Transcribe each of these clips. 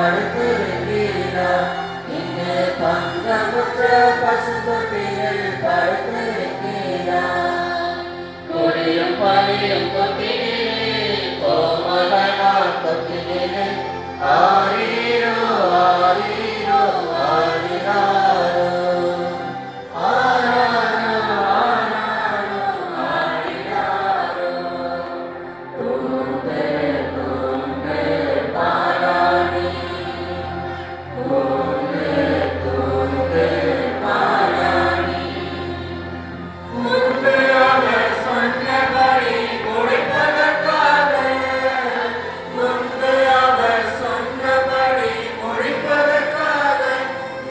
படுத்திருக்கிறார். இங்கு பங்கமுற்ற பசும்பொட்டில் படுத்திருக்கிறார். கொடியும் பலியும் தொட்டிலே கோமகனார் தொட்டிலே ஆரீரோ ஆரீரோ ஆரிராரோ ஆராரோ ஆராரோ ஆரிராரோ. தூங்கு தூங்கு பாராணி, தூங்கு தூங்கு பாராணி. முன்பு அவர் சொன்னபடி முடிப்பதற்காக, முன்பு அவர் சொன்னபடி முடிப்பதற்காக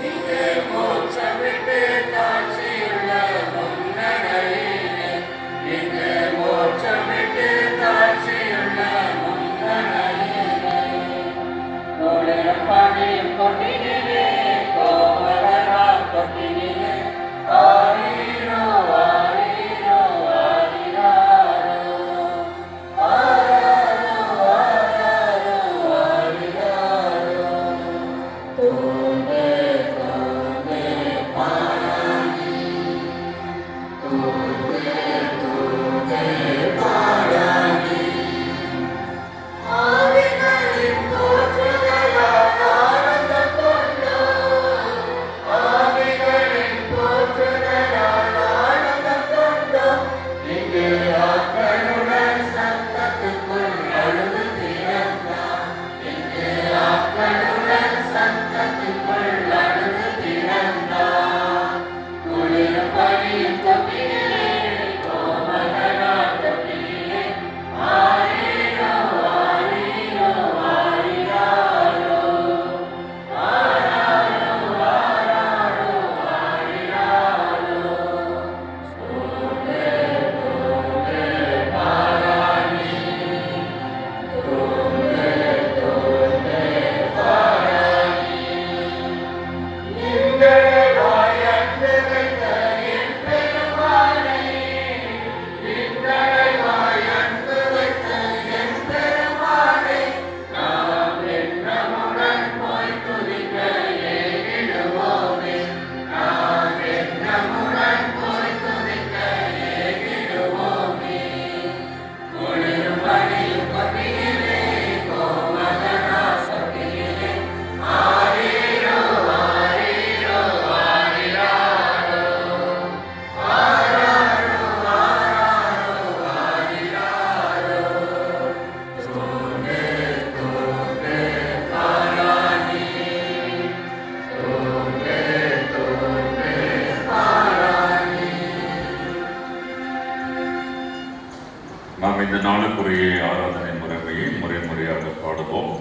இங்கே மோட்சமிட்டு தாட்சியுள்ள முன்னணையிலே, இங்கே மோட்சமிட்டு தாட்சியுள்ள முன்னணையிலே. குளிரும் பனியும் கொட்டினிலே கோமகனார் தொட்டினிலே ஆரீரோ ஆரீரோ ஆரிராரோ ஆராரோ ஆராரோ ஆரிராரோ. தூங்கு தூங்கு பாராணி, தூங்கு தூங்கு பாராணி. ஆவிகளின் போற்றுதலால் ஆனந்தம் கொண்டோம், ஆவிகளின் போற்றுதலால் ஆனந்தம் கொண்டோம். இங்கு ஆக்களுடன் சத்தத்துக்குள் அழுது பிறந்தார், இங்கு ஆக்களுடன் சத்தத்துக்குள் அழுது பிறந்தார். குளிரும் பனியும் தொட்டிலே கோமகனார் தொட்டிலே ஆரீரோ ஆரீரோ ஆரிராரோ ஆராரோ ஆராரோ ஆரிராரோ. தூங்கு தூங்கு பாராணி, தூங்கு தூங்கு பாராணி. எங்களை வாயந்து வைத்த என் பெருமானே, எங்களை வாயந்து வைத்த என் பெருமானே, நாம் எண்ணமுடன் போய் துதிக்க ஏகிடுவோமே, நாம் எண்ணமுடன் போய் துதிக்க ஏகிடுவோமே. குளிரும் பனியும் கொட்டினிலே கோமகனார் தொட்டினிலே ஆரீரோ ஆரீரோ ஆரிராரோ ஆராரோ ஆராரோ ஆரிராரோ. தூங்கு தூங்கு பாராணி, தூங்கு தூங்கு பாராணி. நாம் இந்த நாளுக்குரிய ஆராதனை முறைமையை முறையாக பாடுவோம்.